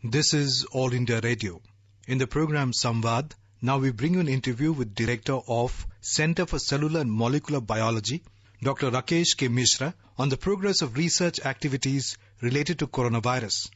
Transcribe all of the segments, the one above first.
This is All India Radio. In the program Samvad, now we bring you an interview with Director of Center for Cellular and Molecular Biology, Dr. Rakesh K. Mishra, on the progress of research activities related to coronavirus.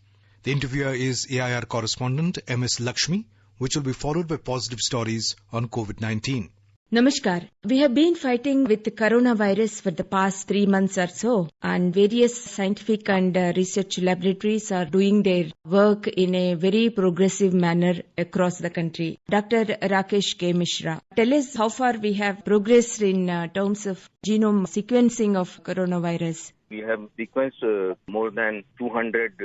The interviewer is AIR correspondent M.S. Lakshmi, which will be followed by positive stories on COVID-19. Namaskar. We have been fighting with the coronavirus for the past 3 months or so, and various scientific and research laboratories are doing their work in a very progressive manner across the country. Dr. Rakesh K. Mishra, tell us how far we have progressed in terms of genome sequencing of coronavirus. We have sequenced more than 200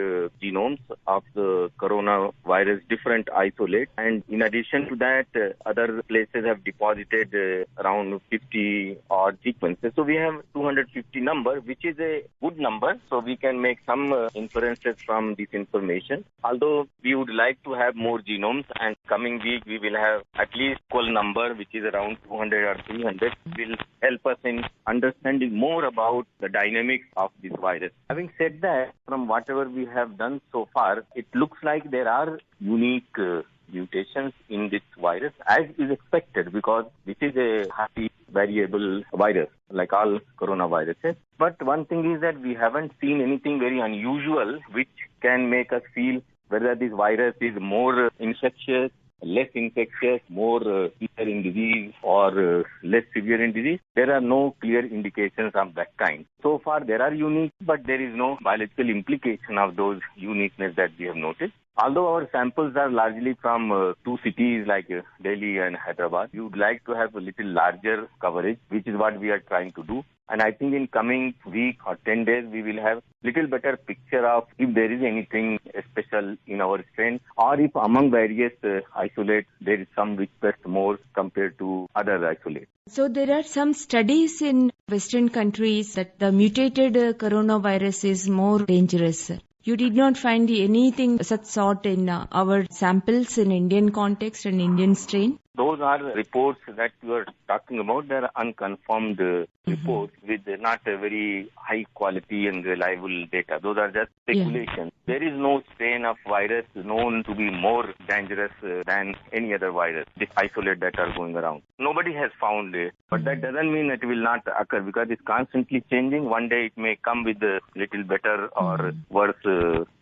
genomes of the coronavirus, different isolates. And in addition to that, other places have deposited around 50 odd sequences. So we have 250 number, which is a good number. So we can make some inferences from this information. Although we would like to have more genomes, and coming week we will have at least equal number, which is around 200 or 300, will help us in understanding more about the dynamics of this virus. Having said that, from whatever we have done so far, it looks like there are unique mutations in this virus, as is expected, because this is a highly variable virus, like all coronaviruses. But one thing is that we haven't seen anything very unusual which can make us feel whether this virus is more infectious, less infectious, more severe in disease, or less severe in disease. There are no clear indications of that kind. So far, there are unique, but there is no biological implication of those uniqueness that we have noticed. Although our samples are largely from two cities like Delhi and Hyderabad, we would like to have a little larger coverage, which is what we are trying to do. And I think in coming week or 10 days, we will have little better picture of if there is anything special in our strain, or if among various isolates, there is some which test more compared to other isolates. So there are some studies in Western countries that the mutated coronavirus is more dangerous. You did not find anything such sort in our samples in Indian context and Indian strain? Those are reports that you are talking about. They are unconfirmed reports with not a very high quality and reliable data. Those are just speculations. Yeah. There is no strain of virus known to be more dangerous than any other virus, this isolate that are going around. Nobody has found it, but that doesn't mean it will not occur, because it's constantly changing. One day it may come with a little better or worse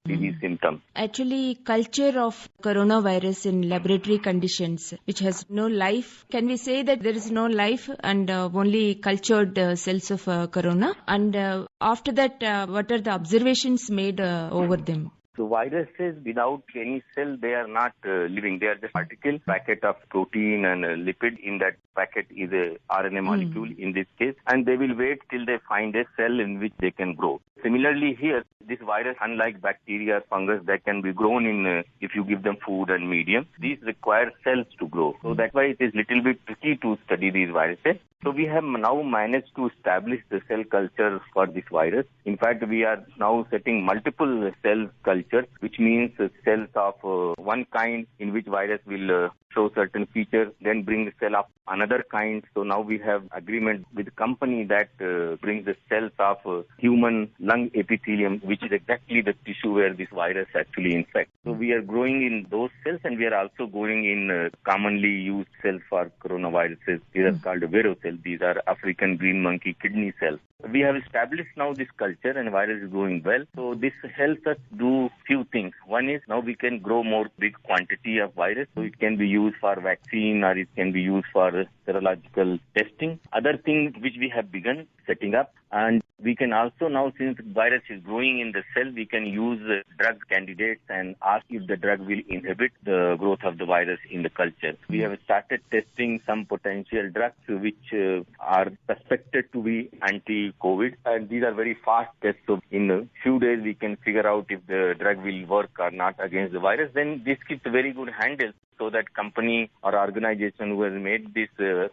disease symptoms. Actually, culture of coronavirus in laboratory conditions, which has no life. Can we say that there is no life and only cultured cells of corona? And after that, what are the observations made over them? So viruses without any cell, they are not living. They are just particle, packet of protein and lipid. In that packet is a RNA molecule in this case, and they will wait till they find a cell in which they can grow. Similarly here, this virus, unlike bacteria, fungus, that can be grown in if you give them food and medium. These require cells to grow. So that's why it is little bit tricky to study these viruses. So we have now managed to establish the cell culture for this virus. In fact, we are now setting multiple cell cultures, which means cells of one kind in which virus will show certain features, then bring the cell of another kind. So now we have agreement with the company that brings the cells of human lung epithelium, which is exactly the tissue where this virus actually infects. So we are growing in those cells, and we are also growing in commonly used cells for coronaviruses. These are called Vero cells. These are African green monkey kidney cells. We have established now this culture, and virus is growing well. So this helps us do few things. One is now we can grow more big quantity of virus, so it can be used for vaccine, or it can be used for serological testing. Other thing which we have begun setting up, and we can also now, since the virus is growing in the cell, we can use drug candidates and ask if the drug will inhibit the growth of the virus in the culture. We have started testing some potential drugs which are suspected to be anti-COVID, and these are very fast tests. So in a few days we can figure out if the drug will work or not against the virus. Then this gives a very good handle, so that company or organization who has made this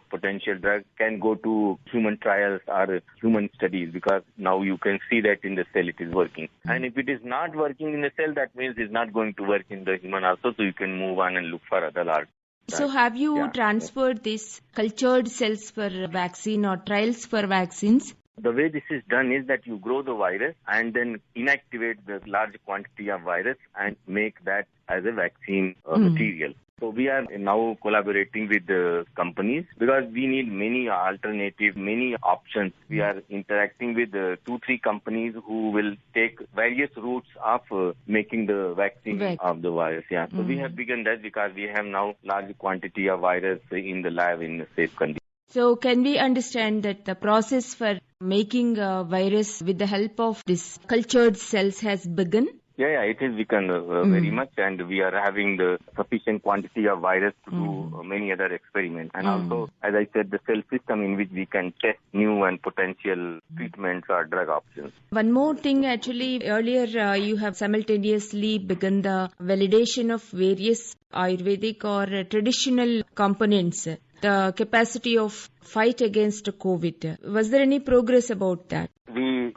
potential drug can go to human trials or human studies, because now you can see that in the cell it is working. And if it is not working in the cell, that means it's not going to work in the human also, so you can move on and look for other large. So have you transferred these cultured cells for vaccine or trials for vaccines? The way this is done is that you grow the virus and then inactivate the large quantity of virus and make that as a vaccine material. So we are now collaborating with the companies because we need many alternatives, many options. We are interacting with 2-3 companies who will take various routes of making the vaccine of the virus. Yeah. So we have begun that because we have now large quantity of virus in the lab in safe conditions. So can we understand that the process for making a virus with the help of this cultured cells has begun? Yeah, it has begun very much, and we are having the sufficient quantity of virus to do many other experiments. And also, as I said, the cell system in which we can test new and potential treatments or drug options. One more thing, actually, earlier you have simultaneously begun the validation of various Ayurvedic or traditional components, the capacity of fight against COVID. Was there any progress about that?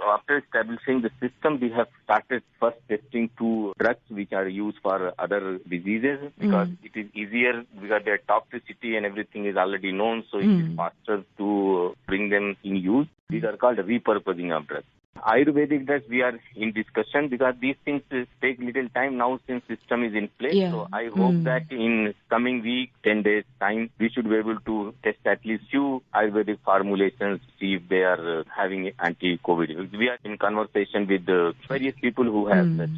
After establishing the system, we have started first testing 2 drugs which are used for other diseases because it is easier because their toxicity and everything is already known, so it is faster to bring them in use. These are called repurposing of drugs. Ayurvedic drugs, we are in discussion because these things take little time now since system is in place. Yeah. So I hope that in coming week, 10 days time, we should be able to test at least few Ayurvedic formulations, see if they are having anti-COVID. We are in conversation with various people who have that.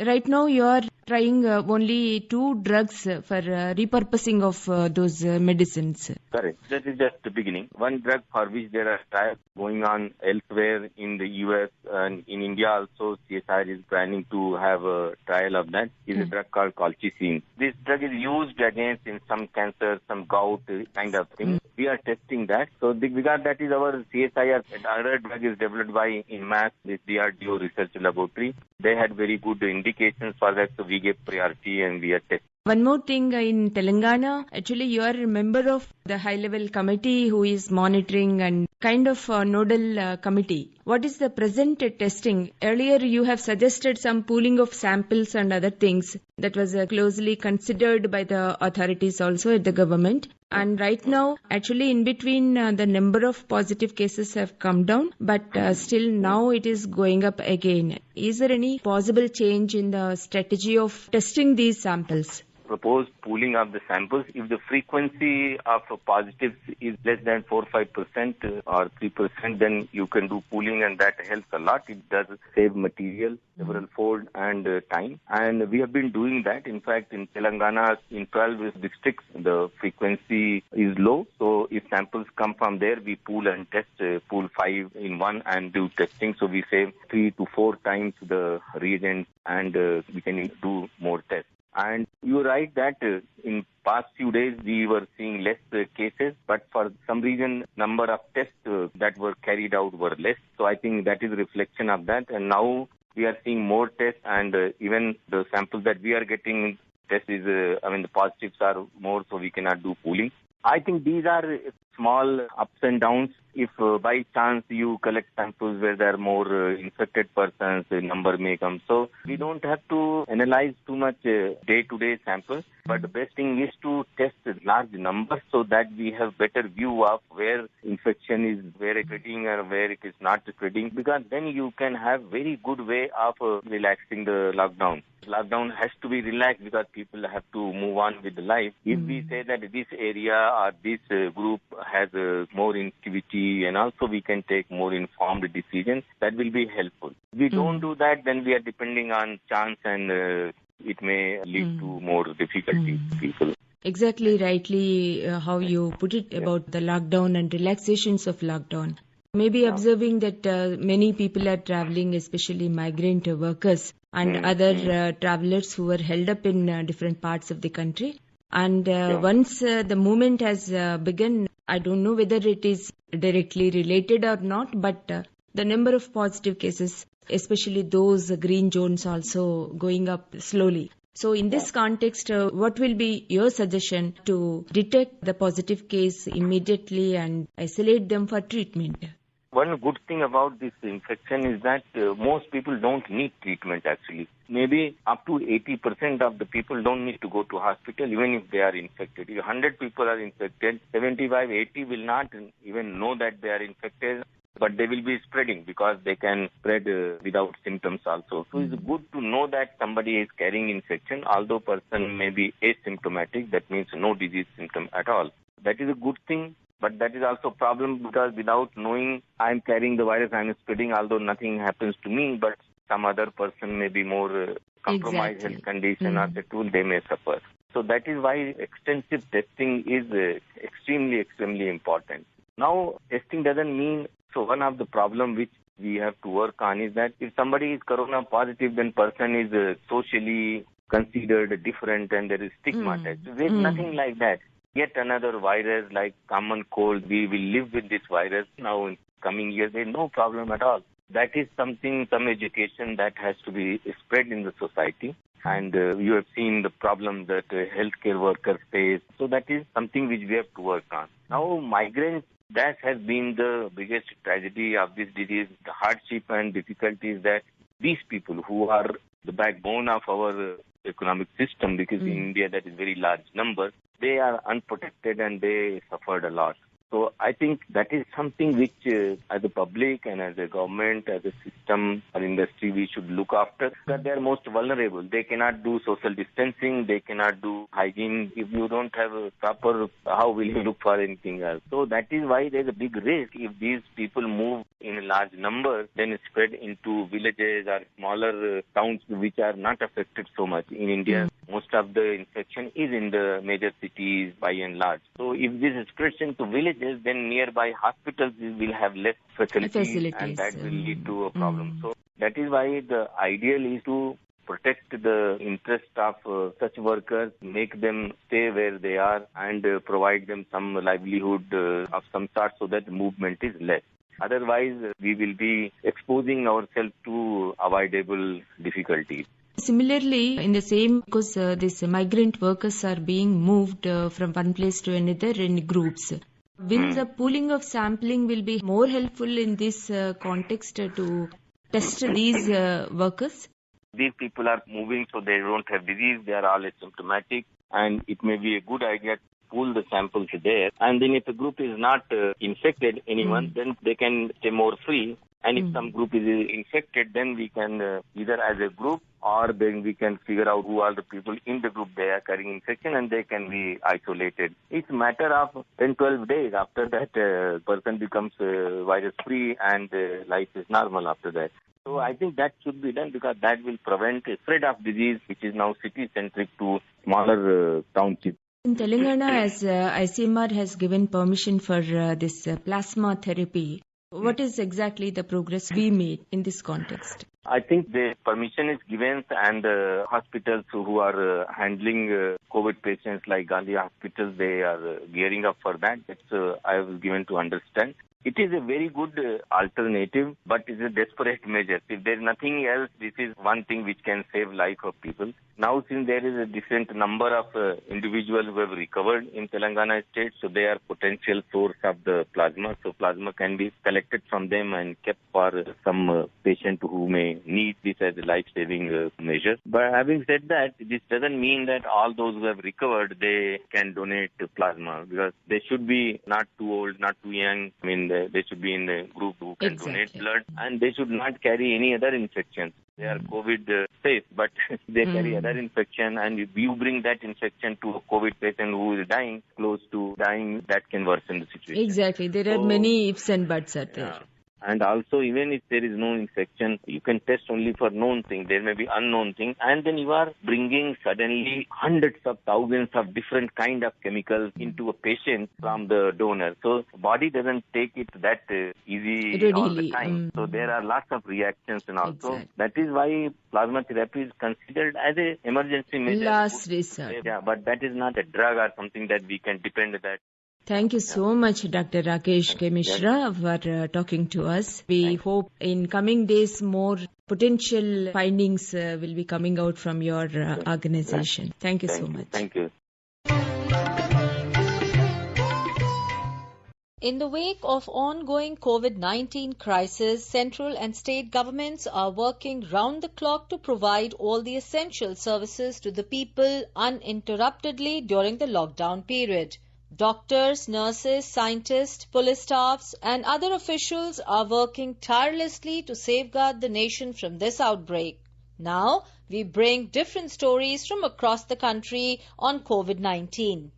Right now you are trying only 2 drugs for repurposing of those medicines. Correct. That is just the beginning. One drug for which there are trials going on elsewhere in the US and in India also, CSIR is planning to have a trial of that, is a drug called colchicine. This drug is used against in some cancer, some gout kind of thing. We are testing that. So because that is our CSIR, another drug is developed by INMAS, this DRDO research laboratory. They had very good indications for that, so we gave priority and we are testing. One more thing, in Telangana, actually you are a member of the high-level committee who is monitoring and kind of a nodal committee. What is the present testing? Earlier you have suggested some pooling of samples and other things that was closely considered by the authorities also at the government. And right now, actually in between the number of positive cases have come down, but still now it is going up again. Is there any possible change in the strategy of testing these samples? Proposed pooling of the samples. If the frequency of positives is less than 4-5% or 3%, then you can do pooling and that helps a lot. It does save material several fold and time. And we have been doing that. In fact, in Telangana, in 12 districts, the frequency is low. So if samples come from there, we pool and test, pool 5 in one and do testing. So we save 3 to 4 times the reagents and we can do more tests. And you're right that in past few days we were seeing less cases, but for some reason number of tests that were carried out were less. So I think that is a reflection of that. And now we are seeing more tests and even the samples that we are getting test is, the positives are more, so we cannot do pooling. I think these are small ups and downs. If by chance you collect samples where there are more infected persons, the number may come. So we don't have to analyze too much day-to-day samples. But the best thing is to test large numbers so that we have better view of where infection is, where it's spreading or where it is not spreading. Because then you can have very good way of relaxing the lockdown. Lockdown has to be relaxed because people have to move on with life. If we say that this area or this group has more activity and also we can take more informed decisions, that will be helpful. If we don't do that, then we are depending on chance and it may lead to more difficulty to people. Exactly rightly how you put it about the lockdown and relaxations of lockdown. Maybe observing that many people are traveling, especially migrant workers and other travelers who were held up in different parts of the country. And once the movement has begun, I don't know whether it is directly related or not, but the number of positive cases, especially those green zones, also going up slowly. So in this context, what will be your suggestion to detect the positive case immediately and isolate them for treatment? One good thing about this infection is that most people don't need treatment actually. Maybe up to 80% of the people don't need to go to hospital even if they are infected. If 100 people are infected, 75, 80 will not even know that they are infected. but they will be spreading because they can spread without symptoms also. So it's good to know that somebody is carrying infection, although person may be asymptomatic, that means no disease symptom at all. That is a good thing, but that is also a problem because without knowing I am carrying the virus, I am spreading, although nothing happens to me, but some other person may be more compromised health condition or the tool, they may suffer. So that is why extensive testing is extremely important. Now, testing doesn't mean, so one of the problem which we have to work on is that if somebody is corona positive, then person is socially considered different and there is stigma attached. There is nothing like that. Yet another virus like common cold, we will live with this virus now in coming years, there is no problem at all. That is something, some education that has to be spread in the society. And you have seen the problem that healthcare workers face. So that is something which we have to work on. Now, migrants, that has been the biggest tragedy of this disease. The hardship and difficulties that these people who are the backbone of our economic system, because in India that is very large number, they are unprotected and they suffered a lot. So I think that is something which as a public and as a government, as a system or industry, we should look after, because they are most vulnerable. They cannot do social distancing, they cannot do hygiene. If you don't have a proper, how will you look for anything else? So that is why there is a big risk. If these people move in a large number, then spread into villages or smaller towns which are not affected so much. In India, most of the infection is in the major cities by and large. So if this spreads into villages, then nearby hospitals will have less facilities and that will lead to a problem. So that is why the ideal is to protect the interest of such workers, make them stay where they are and provide them some livelihood of some sort so that movement is less. Otherwise, we will be exposing ourselves to avoidable difficulties. Similarly, in the same, because these migrant workers are being moved from one place to another in groups, will the pooling of sampling will be more helpful in this context to test these workers? These people are moving, so they don't have disease, they are all asymptomatic, and it may be a good idea to pool the samples there. And then if a group is not infected anyone, then they can stay more free. And if some group is infected, then we can either as a group or then we can figure out who are the people in the group they are carrying infection and they can be isolated. It's a matter of 10-12 days. After that, person becomes virus free and life is normal after that. So I think that should be done because that will prevent a spread of disease which is now city-centric to smaller townships. In Telangana, as ICMR has given permission for this plasma therapy, what is exactly the progress we made in this context? I think the permission is given and hospitals who are handling COVID patients like Gandhi hospitals, they are gearing up for that. That's I was given to understand. It is a very good alternative, but it's a desperate measure. If there is nothing else, this is one thing which can save life of people. Now, since there is a different number of individuals who have recovered in Telangana state, so they are potential source of the plasma. So plasma can be collected from them and kept for some patient who may need this as a life-saving measure. But having said that, this doesn't mean that all those who have recovered, they can donate plasma because they should be not too old, not too young. I mean, they should be in the group who can donate blood, and they should not carry any other infections. They are COVID safe, but they carry other infection, and if you bring that infection to a COVID patient who is dying, close to dying, that can worsen the situation. Exactly. There are many ifs and buts out there. And also, even if there is no infection, you can test only for known things. There may be unknown things. And then you are bringing suddenly hundreds of thousands of different kind of chemicals into a patient from the donor. So body doesn't take it that easy all the time. So there are lots of reactions and also. That is why plasma therapy is considered as an emergency measure. Last resort. Yeah, but that is not a drug or something that we can depend on that. Thank you so much, Dr. Rakesh K. Mishra, for talking to us. We hope in coming days more potential findings will be coming out from your organization. Thank you so much. Thank you. In the wake of ongoing COVID-19 crisis, central and state governments are working round the clock to provide all the essential services to the people uninterruptedly during the lockdown period. Doctors, nurses, scientists, police staffs and other officials are working tirelessly to safeguard the nation from this outbreak. Now, we bring different stories from across the country on COVID-19.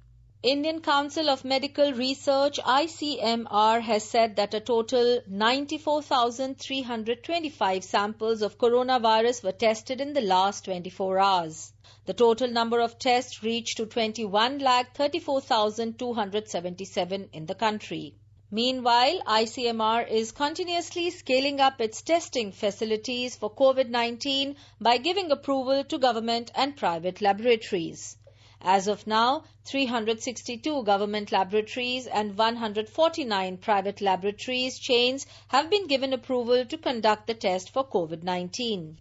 Indian Council of Medical Research ICMR has said that a total 94,325 samples of coronavirus were tested in the last 24 hours. The total number of tests reached to 21,34,277 in the country. Meanwhile, ICMR is continuously scaling up its testing facilities for COVID-19 by giving approval to government and private laboratories. As of now, 362 government laboratories and 149 private laboratories chains have been given approval to conduct the test for COVID-19.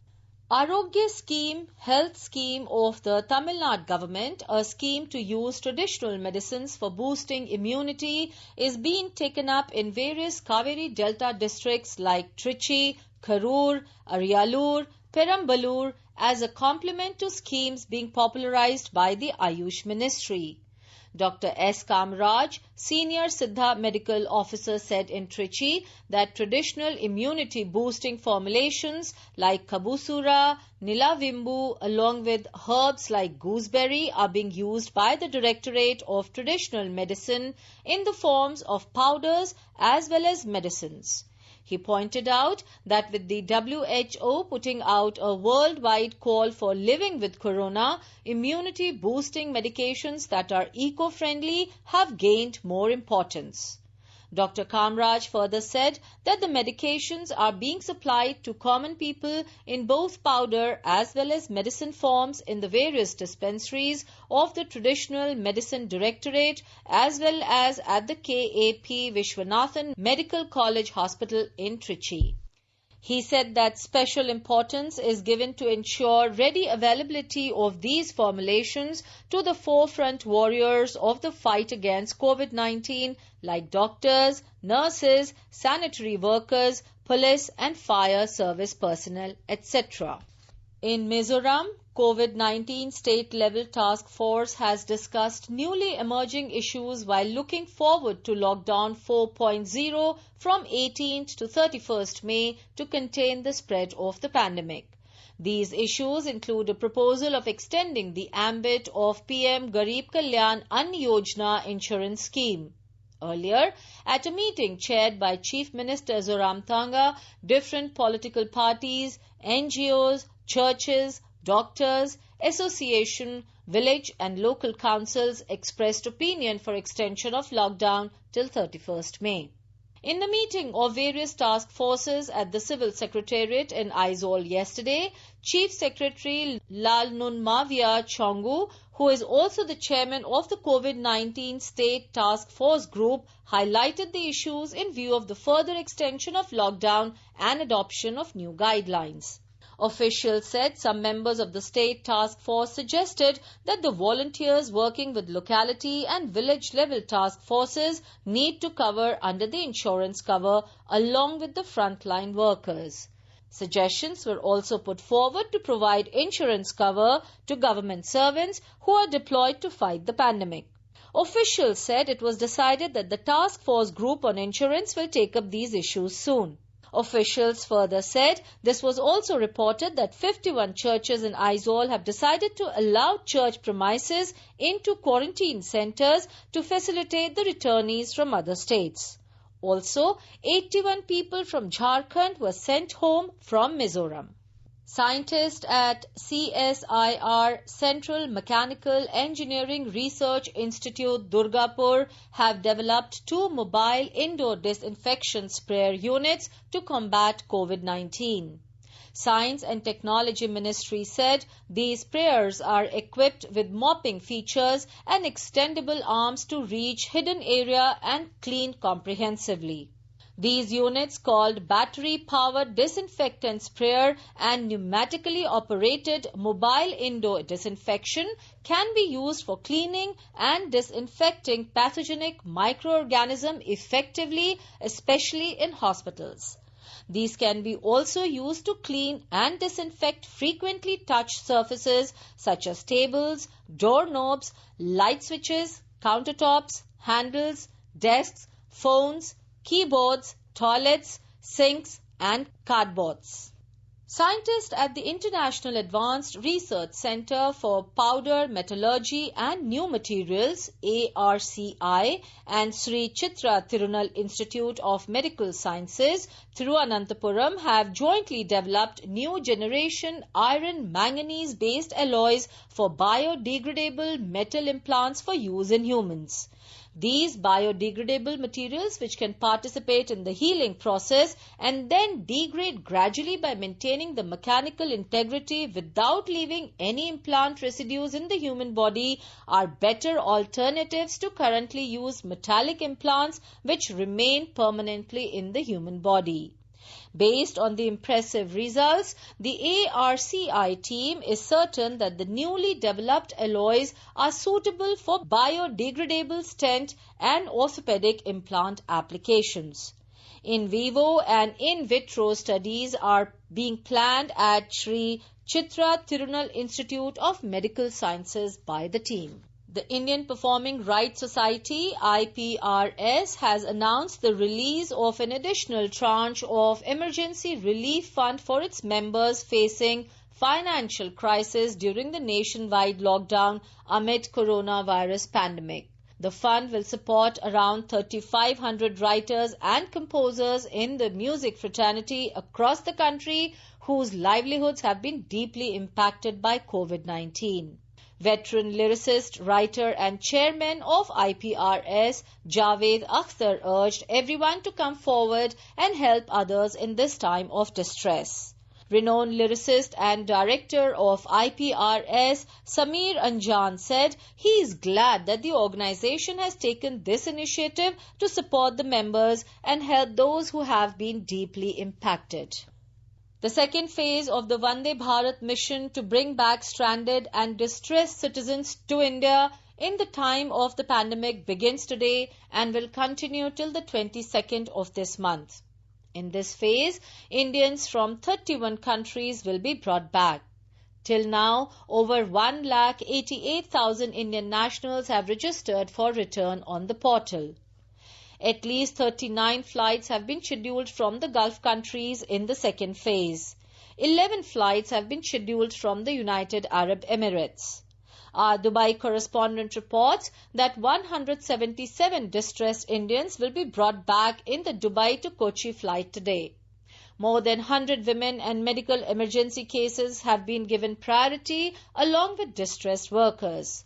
Arogya Scheme, health scheme of the Tamil Nadu government, a scheme to use traditional medicines for boosting immunity, is being taken up in various Kaveri Delta districts like Trichy, Karur, Ariyalur, Perambalur as a complement to schemes being popularized by the Ayush Ministry. Dr. S. Kamraj, Senior Siddha Medical Officer, said in Trichy that traditional immunity-boosting formulations like Kabusura, Nilavimbu along with herbs like gooseberry are being used by the Directorate of Traditional Medicine in the forms of powders as well as medicines. He pointed out that with the WHO putting out a worldwide call for living with corona, immunity-boosting medications that are eco-friendly have gained more importance. Dr. Kamraj further said that the medications are being supplied to common people in both powder as well as medicine forms in the various dispensaries of the Traditional Medicine Directorate as well as at the KAP Vishwanathan Medical College Hospital in Trichy. He said that special importance is given to ensure ready availability of these formulations to the forefront warriors of the fight against COVID-19 like doctors, nurses, sanitary workers, police and fire service personnel, etc. In Mizoram, COVID-19 state-level task force has discussed newly emerging issues while looking forward to lockdown 4.0 from 18th to 31st May to contain the spread of the pandemic. These issues include a proposal of extending the ambit of PM Garib Kalyan Ann Yojana insurance scheme. Earlier, at a meeting chaired by Chief Minister Zoramthanga, different political parties, NGOs, churches, doctors, association, village and local councils expressed opinion for extension of lockdown till 31st May. In the meeting of various task forces at the Civil Secretariat in Aizawl yesterday, Chief Secretary Lalnunmavia Chongu, who is also the chairman of the COVID-19 State Task Force Group, highlighted the issues in view of the further extension of lockdown and adoption of new guidelines. Officials said some members of the state task force suggested that the volunteers working with locality and village level task forces need to cover under the insurance cover along with the frontline workers. Suggestions were also put forward to provide insurance cover to government servants who are deployed to fight the pandemic. Officials said it was decided that the task force group on insurance will take up these issues soon. Officials further said this was also reported that 51 churches in Aizawl have decided to allow church premises into quarantine centres to facilitate the returnees from other states. Also, 81 people from Jharkhand were sent home from Mizoram. Scientists at CSIR Central Mechanical Engineering Research Institute Durgapur have developed 2 mobile indoor disinfection sprayer units to combat COVID-19. Science and Technology Ministry said these sprayers are equipped with mopping features and extendable arms to reach hidden area and clean comprehensively. These units, called battery-powered disinfectant sprayer and pneumatically operated mobile indoor disinfection, can be used for cleaning and disinfecting pathogenic microorganisms effectively, especially in hospitals. These can be also used to clean and disinfect frequently touched surfaces such as tables, doorknobs, light switches, countertops, handles, desks, phones, keyboards, toilets, sinks, and cardboards. Scientists at the International Advanced Research Center for Powder Metallurgy and New Materials (ARCI) and Sri Chitra Tirunal Institute of Medical Sciences, Thiruvananthapuram, have jointly developed new generation iron manganese based alloys for biodegradable metal implants for use in humans. These biodegradable materials, which can participate in the healing process and then degrade gradually by maintaining the mechanical integrity without leaving any implant residues in the human body, are better alternatives to currently used metallic implants which remain permanently in the human body. Based on the impressive results, the ARCI team is certain that the newly developed alloys are suitable for biodegradable stent and orthopedic implant applications. In vivo and in vitro studies are being planned at Sri Chitra Tirunal Institute of Medical Sciences by the team. The Indian Performing Rights Society (IPRS) has announced the release of an additional tranche of emergency relief fund for its members facing financial crisis during the nationwide lockdown amid coronavirus pandemic. The fund will support around 3,500 writers and composers in the music fraternity across the country whose livelihoods have been deeply impacted by COVID-19. Veteran lyricist, writer and chairman of IPRS, Javed Akhtar, urged everyone to come forward and help others in this time of distress. Renowned lyricist and director of IPRS, Samir Anjan, said he is glad that the organization has taken this initiative to support the members and help those who have been deeply impacted. The second phase of the Vande Bharat mission to bring back stranded and distressed citizens to India in the time of the pandemic begins today and will continue till the 22nd of this month. In this phase, Indians from 31 countries will be brought back. Till now, over 1,88,000 Indian nationals have registered for return on the portal. At least 39 flights have been scheduled from the Gulf countries in the second phase. 11 flights have been scheduled from the United Arab Emirates. Our Dubai correspondent reports that 177 distressed Indians will be brought back in the Dubai to Kochi flight today. More than 100 women and medical emergency cases have been given priority along with distressed workers.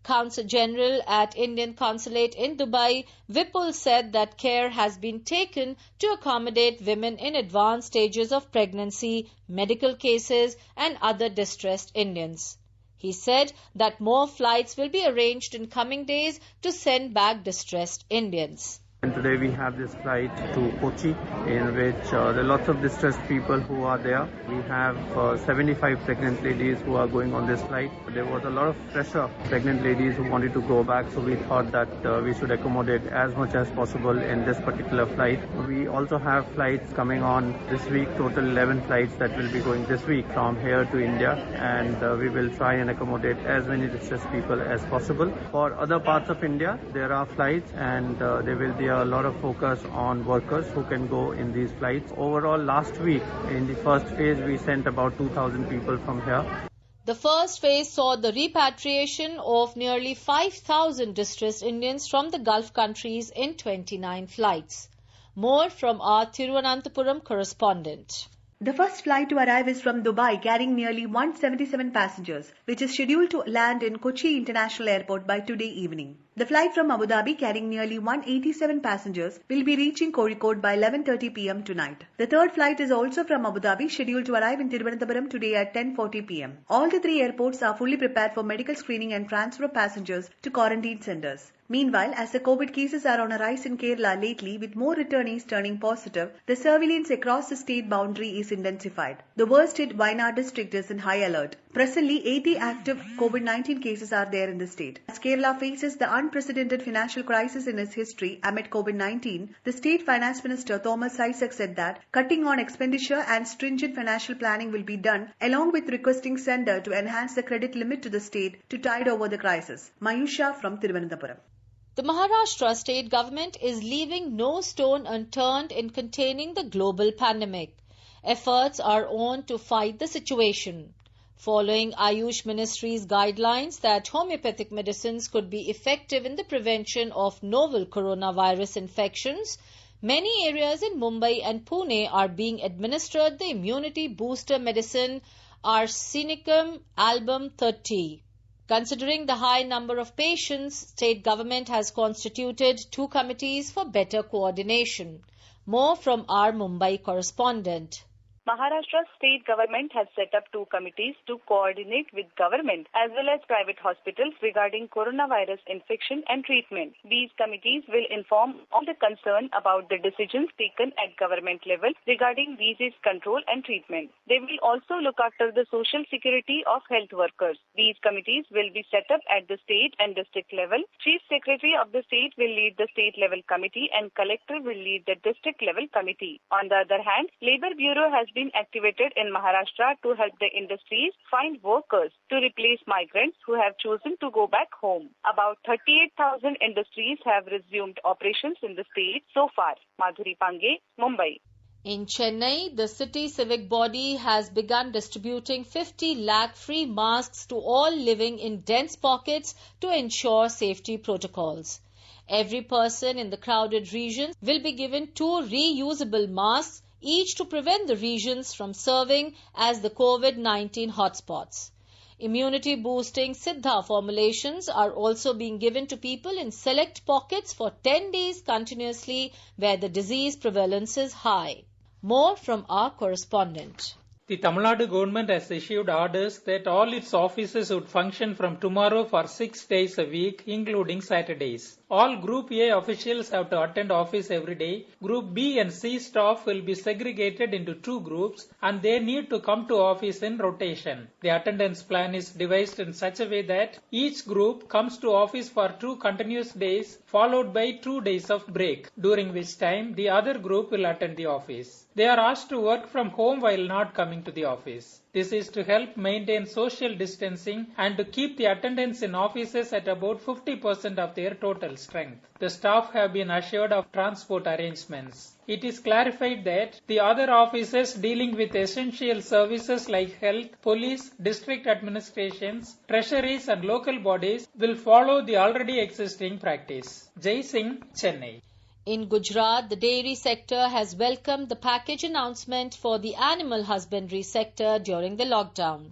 Consul General at Indian Consulate in Dubai, Vipul, said that care has been taken to accommodate women in advanced stages of pregnancy, medical cases and other distressed Indians. He said that more flights will be arranged in coming days to send back distressed Indians. And today we have this flight to Kochi in which there are lots of distressed people who are there. We have 75 pregnant ladies who are going on this flight. There was a lot of pressure, pregnant ladies who wanted to go back, so we thought that we should accommodate as much as possible in this particular flight. We also have flights coming on this week, total 11 flights that will be going this week from here to India, and we will try and accommodate as many distressed people as possible. For other parts of India, there are flights and there will be a lot of focus on workers who can go in these flights. Overall, last week in the first phase, we sent about 2,000 people from here. The first phase saw the repatriation of nearly 5,000 distressed Indians from the Gulf countries in 29 flights. More from our Thiruvananthapuram correspondent. The first flight to arrive is from Dubai, carrying nearly 177 passengers, which is scheduled to land in Kochi International Airport by today evening. The flight from Abu Dhabi, carrying nearly 187 passengers, will be reaching Kozhikode by 11:30 p.m. tonight. The third flight is also from Abu Dhabi, scheduled to arrive in Thiruvananthapuram today at 10:40 p.m. All the three airports are fully prepared for medical screening and transfer of passengers to quarantine centers. Meanwhile, as the COVID cases are on a rise in Kerala lately, with more returnees turning positive, the surveillance across the state boundary is intensified. The worst hit Wayanad district is in high alert. Presently, 80 active COVID-19 cases are there in the state. As Kerala faces the unprecedented financial crisis in its history amid COVID-19, the state finance minister Thomas Isaac said that cutting on expenditure and stringent financial planning will be done, along with requesting centre to enhance the credit limit to the state to tide over the crisis. Mayusha from Thiruvananthapuram. The Maharashtra state government is leaving no stone unturned in containing the global pandemic. Efforts are on to fight the situation. Following Ayush Ministry's guidelines that homeopathic medicines could be effective in the prevention of novel coronavirus infections, many areas in Mumbai and Pune are being administered the immunity booster medicine Arsenicum album 30. Considering the high number of patients, state government has constituted 2 committees for better coordination. More from our Mumbai correspondent. Maharashtra state government has set up 2 committees to coordinate with government as well as private hospitals regarding coronavirus infection and treatment. These committees will inform all the concerned about the decisions taken at government level regarding disease control and treatment. They will also look after the social security of health workers. These committees will be set up at the state and district level. Chief Secretary of the state will lead the state level committee and collector will lead the district level committee. On the other hand, Labour Bureau has been activated in Maharashtra to help the industries find workers to replace migrants who have chosen to go back home. About 38,000 industries have resumed operations in the state so far. Madhuri Pange, Mumbai. In Chennai, the city civic body has begun distributing 50 lakh free masks to all living in dense pockets to ensure safety protocols. Every person in the crowded regions will be given 2 reusable masks, each to prevent the regions from serving as the COVID-19 hotspots. Immunity boosting Siddha formulations are also being given to people in select pockets for 10 days continuously where the disease prevalence is high. More from our correspondent. The Tamil Nadu government has issued orders that all its offices would function from tomorrow for 6 days a week, including Saturdays. All Group A officials have to attend office every day. Group B and C staff will be segregated into 2 groups and they need to come to office in rotation. The attendance plan is devised in such a way that each group comes to office for 2 continuous days followed by 2 days of break, during which time the other group will attend the office. They are asked to work from home while not coming to the office. This is to help maintain social distancing and to keep the attendance in offices at about 50% of their total strength. The staff have been assured of transport arrangements. It is clarified that the other offices dealing with essential services like health, police, district administrations, treasuries and local bodies will follow the already existing practice. Jai Singh, Chennai. In Gujarat, the dairy sector has welcomed the package announcement for the animal husbandry sector during the lockdown.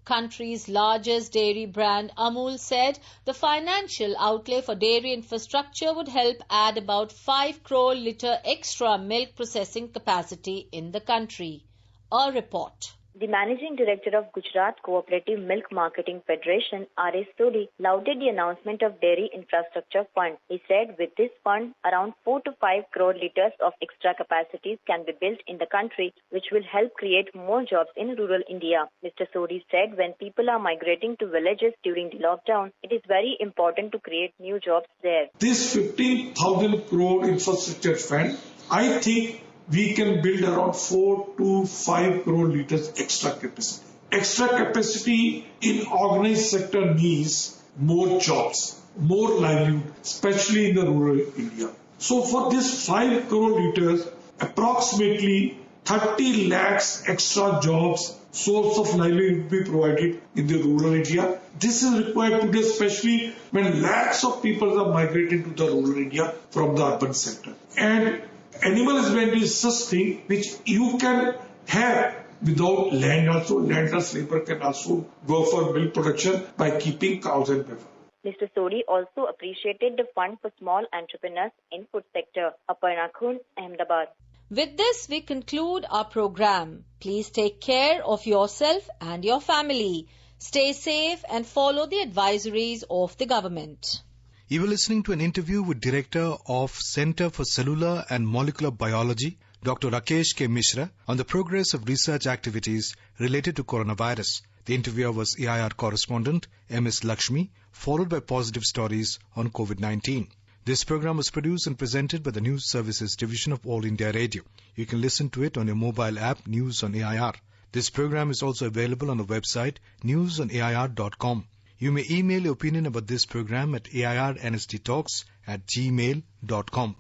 Country's largest dairy brand Amul said the financial outlay for dairy infrastructure would help add about 5 crore litre extra milk processing capacity in the country. A report. The Managing Director of Gujarat Cooperative Milk Marketing Federation, R.S. Sodhi, lauded the announcement of Dairy Infrastructure Fund. He said with this fund, around 4 to 5 crore litres of extra capacities can be built in the country, which will help create more jobs in rural India. Mr. Sodhi said when people are migrating to villages during the lockdown, it is very important to create new jobs there. This 15,000 crore infrastructure fund, I think we can build around 4 to 5 crore litres extra capacity. Extra capacity in organized sector means more jobs, more livelihood, especially in the rural India. So for this 5 crore litres, approximately 30 lakhs extra jobs, source of livelihood will be provided in the rural India. This is required today, especially when lakhs of people are migrating to the rural India from the urban sector. And animal husbandry is such thing which you can have without land also. Landless labor can also go for milk production by keeping cows and beef. Mr. Sodhi also appreciated the fund for small entrepreneurs in food sector. Aparna Khun, Ahmedabad. With this, we conclude our program. Please take care of yourself and your family. Stay safe and follow the advisories of the government. You were listening to an interview with Director of Center for Cellular and Molecular Biology, Dr. Rakesh K. Mishra, on the progress of research activities related to coronavirus. The interviewer was AIR correspondent M.S. Lakshmi, followed by positive stories on COVID-19. This program was produced and presented by the News Services Division of All India Radio. You can listen to it on your mobile app News on AIR. This program is also available on the website newsonair.com. You may email your opinion about this program at airnsttalks@gmail.com.